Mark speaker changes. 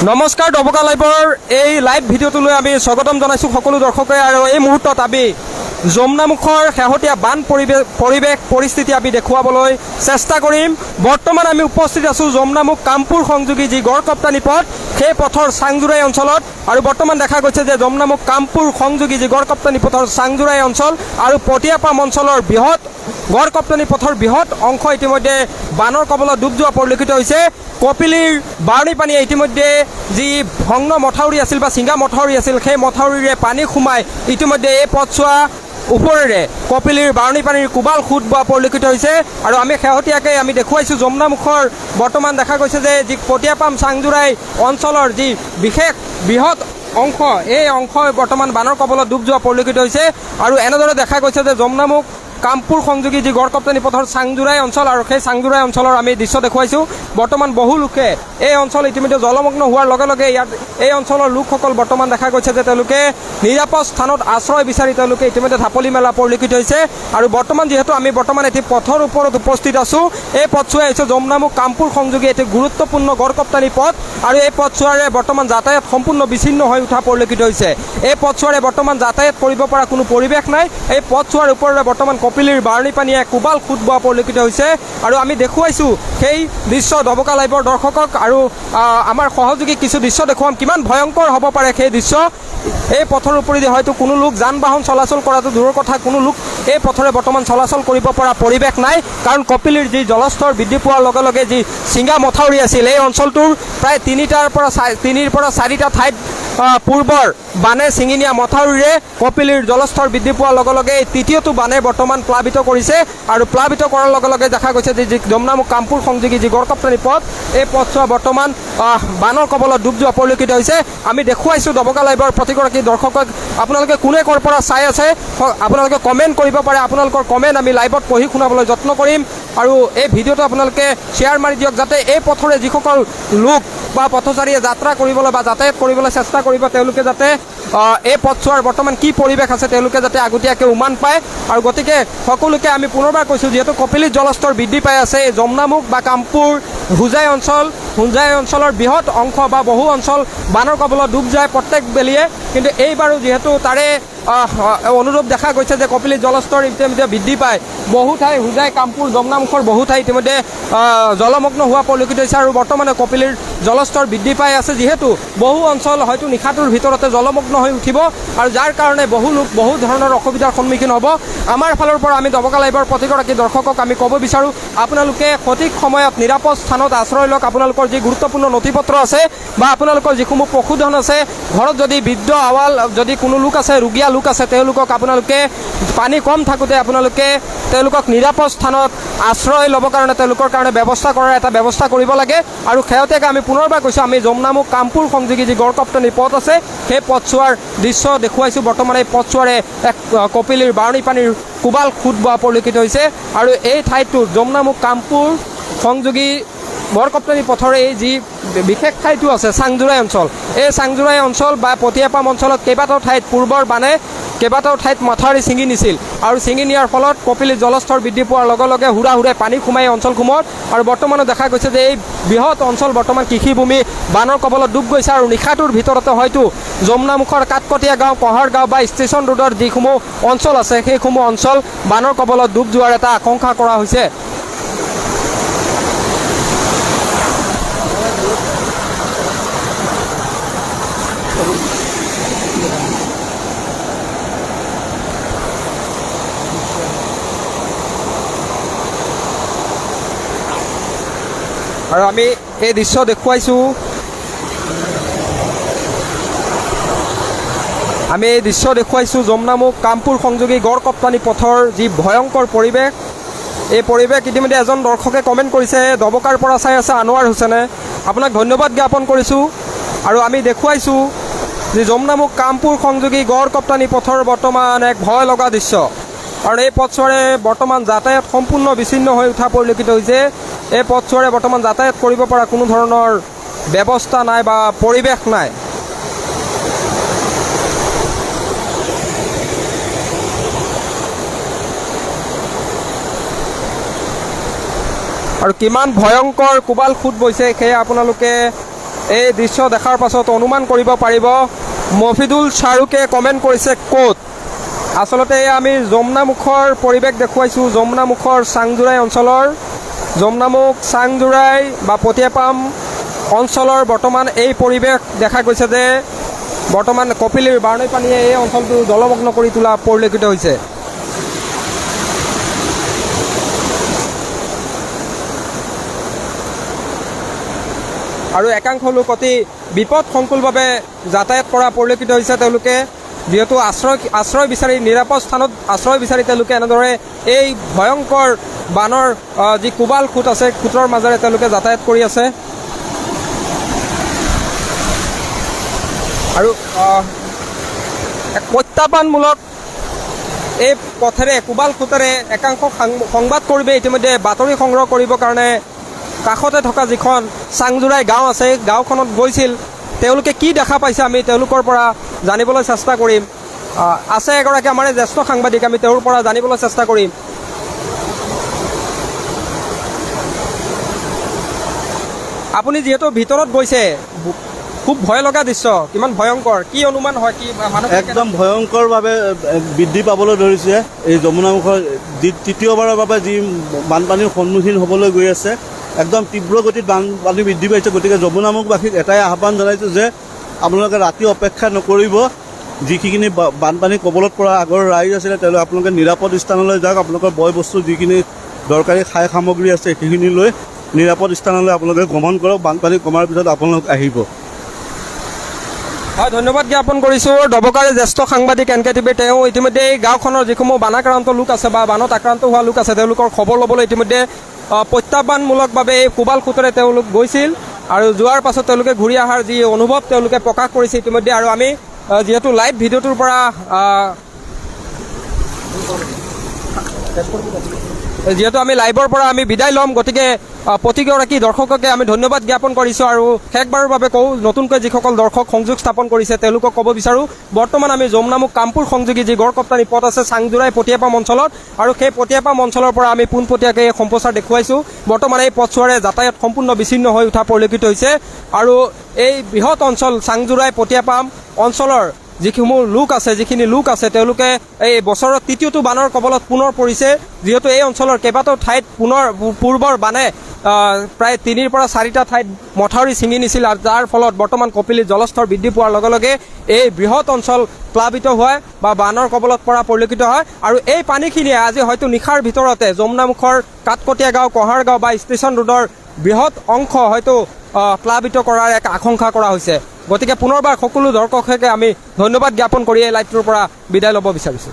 Speaker 1: নমস্কাৰ ডবকা লাইভৰ এই লাইভ ভিডিঅ'টোলৈ আমি স্বাগতম জনাইছোঁ সকলো দৰ্শকে। আৰু এই মুহূৰ্তত আমি যমুনামুখৰ শেহতীয়া বান পৰিৱেশ পৰিস্থিতি আমি দেখুৱাবলৈ চেষ্টা কৰিম। বৰ্তমান আমি উপস্থিত আছোঁ যমুনামুখ কামপুৰ সংযোগী যি গড়কপ্তানি পথ, সেই পথৰ চাংজোৰাই অঞ্চলত। আৰু বৰ্তমান দেখা গৈছে যে যমুনামুখ কামপুৰ সংযোগী যি গড়কপ্তানি পথৰ চাংজোৰাই অঞ্চল আৰু পটিয়াপাম অঞ্চলৰ বৃহৎ গড়কপ্তানি পথৰ বৃহৎ অংশ ইতিমধ্যে বানৰ কবলত ডুব যোৱা পৰিলক্ষিত হৈছে। কপিলীৰ বাৰণী পানীয়ে ইতিমধ্যে যি ভগ্ন মথাউৰি আছিল বা ছিঙা মথাউৰি আছিল, সেই মথাউৰিৰে পানী সোমাই ইতিমধ্যে এই পথছোৱা ওপৰেৰে কপিলীৰ বাৰণী পানীৰ কোবাল সোঁত বোৱা পৰিলক্ষিত হৈছে। আৰু আমি শেহতীয়াকৈ আমি দেখুৱাইছোঁ যমুনামুখৰ বৰ্তমান দেখা গৈছে যে যি পটিয়াপাম চাংজোৰাই অঞ্চলৰ যি বিশেষ বৃহৎ অংশ, এই অংশ বৰ্তমান বানৰ কবলত ডুব যোৱা পৰিলক্ষিত হৈছে। আৰু এনেদৰে দেখা গৈছে যে যমুনামুখ কামপুৰ সংযোগী যি গড়কপ্তানি পথৰ চাংজোৰাই অঞ্চল, আৰু সেই চাংজোৰাই অঞ্চলৰ আমি দৃশ্য দেখুৱাইছোঁ। বৰ্তমান বহু লোকে এই অঞ্চল ইতিমধ্যে জলমগ্ন হোৱাৰ লগে লগে ইয়াত এই অঞ্চলৰ লোকসকল বৰ্তমান দেখা গৈছে যে তেওঁলোকে নিৰাপদ স্থানত আশ্ৰয় বিচাৰি তেওঁলোকে ইতিমধ্যে ঢাপলি মেলা পৰিলক্ষিত হৈছে। আৰু বৰ্তমান যিহেতু আমি বৰ্তমান এটি পথৰ ওপৰত উপস্থিত আছোঁ, এই পথছোৱাই হৈছে যমুনামুখ কামপুৰ সংযোগী এটি গুৰুত্বপূৰ্ণ গড়কপ্তানি পথ। আৰু এই পথছোৱাৰে বৰ্তমান যাতায়াত সম্পূৰ্ণ বিচ্ছিন্ন হৈ উঠা পৰিলক্ষিত হৈছে। এই পথছোৱাৰে বৰ্তমান যাতায়াত কৰিব পৰা কোনো পৰিৱেশ নাই। এই পথছোৱাৰ ওপৰেৰে বৰ্তমান কপিলীৰ বাৰণী পানীয়ে কোবাল সোঁত বোৱা পৰিলক্ষিত হৈছে। আৰু আমি দেখুৱাইছোঁ সেই দৃশ্য ডবকা লাইভৰ দৰ্শকক, আৰু আমাৰ সহযোগী কিছু দৃশ্য দেখুৱাম কিমান ভয়ংকৰ হ'ব পাৰে সেই দৃশ্য। এই পথৰ ওপৰেদি হয়তো কোনো লোক যান বাহন চলাচল কৰাটো দূৰৰ কথা, কোনো লোক এই পথৰে বৰ্তমান চলাচল কৰিব পৰা পৰিৱেশ নাই। কাৰণ কপিলীৰ যি জলস্তৰ বৃদ্ধি পোৱাৰ লগে লগে যি ছিঙা মথাউৰি আছিল, এই অঞ্চলটোৰ প্ৰায় তিনিৰ পৰা চাৰিটা ঠাইত পূৰ্বৰ বানে ছিঙি নিয়া মথাউৰিৰে কপিলীৰ জলস্তৰ বৃদ্ধি পোৱাৰ লগে লগে এই তৃতীয়টো বানে বৰ্তমান প্লাবিত কৰিছে। আৰু প্লাবিত কৰাৰ লগে লগে দেখা গৈছে যে যি যমুনামুখ কামপুৰ সংযোগী যি গড়কপ্তানি পথ, এই পথছোৱা বৰ্তমান বানৰ কবলত ডুব যোৱা পৰিলক্ষিত হৈছে। আমি দেখুৱাইছোঁ ডবকা লাইভৰ প্ৰতিগৰাকী দৰ্শকক। আপোনালোকে কোনে ক'ৰ পৰা চাই আছে আপোনালোকে কমেণ্ট কৰিব পাৰে। আপোনালোকৰ কমেণ্ট আমি লাইভত পঢ়ি শুনাবলৈ যত্ন কৰিম। আৰু এই ভিডিঅ'টো আপোনালোকে শ্বেয়াৰ মাৰি দিয়ক, যাতে এই পথৰে যিসকল লোক বা পথচাৰীয়ে যাত্ৰা কৰিবলৈ বা যাতায়াত কৰিবলৈ চেষ্টা কৰিব, তেওঁলোকে যাতে এই পথছোৱাৰ বৰ্তমান কি পৰিৱেশ আছে তেওঁলোকে যাতে আগতীয়াকৈ উমান পায়। আৰু গতিকে সকলোকে আমি পুনৰবাৰ কৈছোঁ, যিহেতু কপিলীৰ জলস্তৰ বৃদ্ধি পাই আছে, এই যমুনামুখ বা কামপুৰ হোজাই অঞ্চলৰ বৃহৎ অংশ বা বহু অঞ্চল বানৰ কবলত ডুব যায় প্ৰত্যেক বেলিয়ে। কিন্তু এইবাৰো যিহেতু তাৰে অনুৰূপ দেখা গৈছে যে কপিলীৰ জলস্তৰ ইতিমধ্যে বৃদ্ধি পায়, বহু ঠাই হোজাই কামপুৰ যমুনামুখৰ বহু ঠাই ইতিমধ্যে জলমগ্ন হোৱা পৰিলক্ষিত হৈছে। আৰু বৰ্তমানে কপিলীৰ জলস্তৰ বৃদ্ধি পাই আছে, যিহেতু বহু অঞ্চল হয়তো নিশাটোৰ ভিতৰতে জলমগ্ন হৈ উঠিব, আৰু যাৰ কাৰণে বহু লোক বহু ধৰণৰ অসুবিধাৰ সন্মুখীন হ'ব। আমাৰ ফালৰ পৰা আমি ডবকা লাইভৰ প্ৰতিগৰাকী দৰ্শকক আমি ক'ব বিচাৰোঁ, আপোনালোকে সঠিক সময়ত নিৰাপদ স্থানত আশ্ৰয় লওক। আপোনালোকৰ যি গুৰুত্বপূৰ্ণ নথি পত্ৰ আছে বা আপোনালোকৰ যিসমূহ পশুধন আছে, ঘৰত যদি বৃদ্ধ আৱাল যদি কোনো লোক আছে, ৰোগীয়া লোক আছে, তেওঁলোকক আপোনালোকে পানী কম থাকোঁতে তেওঁলোকক নিৰাপদ স্থানত আশ্ৰয় ল'বৰ কাৰণে তেওঁলোকৰ কাৰণে ব্যৱস্থা কৰাৰ এটা ব্যৱস্থা কৰিব লাগে। আৰু শেহতীয়াকৈ আমি পুনৰবাৰ কৈছোঁ, আমি যমুনামুখ কামপুৰ সংযোগী যি গড়কপ্তানি পথ আছে, সেই পথছোৱাৰ দৃশ্য দেখুৱাইছোঁ। বৰ্তমান এই পথছোৱাৰে এক কপিলীৰ বাৰণী পানীৰ কোবাল সোঁত বোৱা পৰিলক্ষিত হৈছে। আৰু এই ঠাইটো যমুনামুখ কামপুৰ সংযোগী গড়কপ্তানি পথৰে এই যি বিশেষ ঠাইটো আছে চাংজোৰাই অঞ্চল, এই চাংজোৰাই অঞ্চল বা পটিয়াপাম অঞ্চলত কেইবাটাও ঠাইত পূৰ্বৰ বানে কেইবাটাও ঠাইত মথাউৰি ছিঙি নিছিল, আৰু ছিঙি নিয়াৰ ফলত কপিলীৰ জলস্তৰ বৃদ্ধি পোৱাৰ লগে লগে হুৰা পানী সোমাই অঞ্চলসমূহত। আৰু বৰ্তমানো দেখা গৈছে যে এই বৃহৎ অঞ্চল বৰ্তমান কৃষিভূমি বানৰ কবলত ডুব গৈছে। আৰু নিশাটোৰ ভিতৰতে হয়তো যমুনামুখৰ কাটকটীয়া গাঁও, কঁহাৰ গাঁও বা ষ্টেচন ৰোডৰ যিসমূহ অঞ্চল আছে, সেইসমূহ অঞ্চল বানৰ কবলত ডুব যোৱাৰ এটা আশংকা কৰা হৈছে। আৰু আমি এই দৃশ্য দেখুৱাইছোঁ, যমুনামুখ কামপুৰ সংযোগী গড়কপ্তানি পথৰ যি ভয়ংকৰ পৰিৱেশ। এই পৰিৱেশ ইতিমধ্যে এজন দৰ্শকে কমেণ্ট কৰিছে, ডবকাৰ পৰা চাই আছে আনোৱাৰ হুছেইনে, আপোনাক ধন্যবাদ জ্ঞাপন কৰিছোঁ। আৰু আমি দেখুৱাইছোঁ যে যমুনামুখ কামপুৰ সংযোগী গড়কপ্তানি পথৰ বৰ্তমান এক ভয় লগা দৃশ্য। আৰু এই পথছোৱাৰে বৰ্তমান যাতায়াত সম্পূৰ্ণ বিচ্ছিন্ন হৈ উঠা পৰিলক্ষিত হৈছে। এই পথছোৱাৰে বৰ্তমান যাতায়াত কৰিব পৰা কোনো ধৰণৰ ব্যৱস্থা নাই বা পৰিৱেশ নাই। আৰু কিমান ভয়ংকৰ কোবাল সোঁত বৈছে সেয়া আপোনালোকে এই দৃশ্য দেখাৰ পাছত অনুমান কৰিব পাৰিব মফিদুল শ্বাহৰুখে কমেণ্ট কৰিছে ক'ত। আচলতে আমি যমুনামুখৰ পৰিৱেশ দেখুৱাইছোঁ, যমুনামুখৰ চাংজোৰাই অঞ্চলৰ, যমুনামুখ চাংজোৰাই বা পটিয়াপাম অঞ্চলৰ বৰ্তমান এই পৰিৱেশ দেখা গৈছে যে বৰ্তমান কপিলীৰ বাৰণৈ পানীয়ে এই অঞ্চলটো জলমগ্ন কৰি তোলা পৰিলক্ষিত হৈছে। আৰু একাংশ লোক অতি বিপদসংকুলভাৱে যাতায়াত কৰা পৰিলক্ষিত হৈছে। তেওঁলোকে যিহেতু আশ্ৰয় বিচাৰি নিৰাপদ স্থানত আশ্ৰয় বিচাৰি তেওঁলোকে এনেদৰে এই ভয়ংকৰ বানৰ যি কোবাল খুঁট আছে খুঁটৰ মাজেৰে তেওঁলোকে যাতায়াত কৰি আছে। আৰু এক প্ৰত্যাহ্বানমূলক এই পথেৰে কোবাল খুঁটেৰে একাংশ সংবাদকৰ্মীয়ে ইতিমধ্যে বাতৰি সংগ্ৰহ কৰিবৰ কাৰণে কাষতে থকা যিখন চাংজোৰাই গাঁও আছে গাঁওখনত গৈছিল। তেওঁলোকে কি দেখা পাইছে আমি তেওঁলোকৰ পৰা জানিবলৈ চেষ্টা কৰিম। আছে এগৰাকী আমাৰ জ্যেষ্ঠ সাংবাদিক, আমি তেওঁৰ পৰা জানিবলৈ চেষ্টা কৰিম। আপুনি যিহেতু ভিতৰত গৈছে, খুব ভয় লগা দৃশ্য, কিমান ভয়ংকৰ, কি অনুমান হয়, কি মানুহ
Speaker 2: একদম ভয়ংকৰভাৱে বৃদ্ধি পাবলৈ ধৰিছে। এই যমুনামুখৰ তৃতীয়বাৰৰ বাবে যি বানপানীৰ সন্মুখীন হ'বলৈ গৈ আছে, একদম তীব্ৰ গতিত বানপানী বৃদ্ধি পাইছে। গতিকে যমুনামুখবাসীক এটাই আহ্বান জনাইছোঁ যে আপোনালোকে ৰাতি অপেক্ষা নকৰিব। যিখিনি বানপানী কবলত পৰা আগৰ ৰাইজ আছিলে তেওঁলোকে আপোনালোকে নিৰাপদ স্থানলৈ যাওক। আপোনালোকৰ বয় বস্তু যিখিনি দৰকাৰী খাই সামগ্ৰী আছে সেইখিনি লৈ নিৰাপদ স্থানলৈ আপোনালোকে গমন কৰক। বানপানী কমাৰ পিছত আপোনালোক আহিব।
Speaker 1: হয়, ধন্যবাদ জ্ঞাপন কৰিছোঁ। ডবকাৰে জ্যেষ্ঠ সাংবাদিক NKTV। তেওঁ ইতিমধ্যে এই গাঁওখনৰ যিসমূহ বানাক্ৰান্ত লোক আছে বা বানত আক্ৰান্ত হোৱা লোক আছে তেওঁলোকৰ খবৰ ল'বলৈ ইতিমধ্যে প্ৰত্যাহ্বানমূলকভাৱে এই কোবাল খুঁটেৰে তেওঁলোক গৈছিল আৰু যোৱাৰ পাছত তেওঁলোকে ঘূৰি অহাৰ যি অনুভৱ তেওঁলোকে প্ৰকাশ কৰিছে ইতিমধ্যে। আৰু আমি যিহেতু লাইভ ভিডিঅ'টোৰ পৰা যিহেতু আমি লাইভৰ পৰা আমি বিদায় ল'ম, গতিকে প্ৰতিগৰাকী দৰ্শককে আমি ধন্যবাদ জ্ঞাপন কৰিছোঁ। আৰু শেষবাৰৰ বাবে কওঁ, নতুনকৈ যিসকল দৰ্শক সংযোগ স্থাপন কৰিছে তেওঁলোকক ক'ব বিচাৰোঁ, বৰ্তমান আমি যমুনামুখ কামপুৰ সংযোগী যি গড়কপ্তানি পথ আছে চাংজোৰাই পটিয়াপাম অঞ্চলত, আৰু সেই পটিয়াপাম অঞ্চলৰ পৰা আমি পোনপটীয়াকৈ এই সম্প্ৰচাৰ দেখুৱাইছোঁ। বৰ্তমান এই পথছোৱাৰে যাতায়াত সম্পূৰ্ণ বিচ্ছিন্ন হৈ উঠা পৰিলক্ষিত হৈছে। আৰু এই বৃহৎ অঞ্চল চাংজোৰাই পটিয়াপাম অঞ্চলৰ যিখিনি লোক আছে তেওঁলোকে এই বছৰৰ তৃতীয়টো বানৰ কবলত পুনৰ পৰিছে। যিহেতু এই অঞ্চলৰ কেইবাটাও ঠাইত পূৰ্বৰ বানে প্ৰায় 3ৰ পৰা 4টা ঠাইত মথাউৰি ছিঙি নিছিল, আৰু যাৰ ফলত বৰ্তমান কপিলীৰ জলস্তৰ বৃদ্ধি পোৱাৰ লগে লগে এই বৃহৎ অঞ্চল প্লাবিত হয় বা বানৰ কবলত পৰা পৰিলক্ষিত হয়। আৰু এই পানীখিনিয়ে আজি হয়তো নিশাৰ ভিতৰতে যমুনামুখৰ কাটকটীয়া গাঁও, কহাৰ গাঁও বা ষ্টেচন ৰোডৰ বৃহৎ অংশ হয়তো প্লাবিত কৰাৰ এক আশংকা কৰা হৈছে। গতিকে পুনৰবাৰ সকলো দৰ্শককে আমি ধন্যবাদ জ্ঞাপন কৰি এই লাইভটোৰ পৰা বিদায় ল'ব বিচাৰিছোঁ।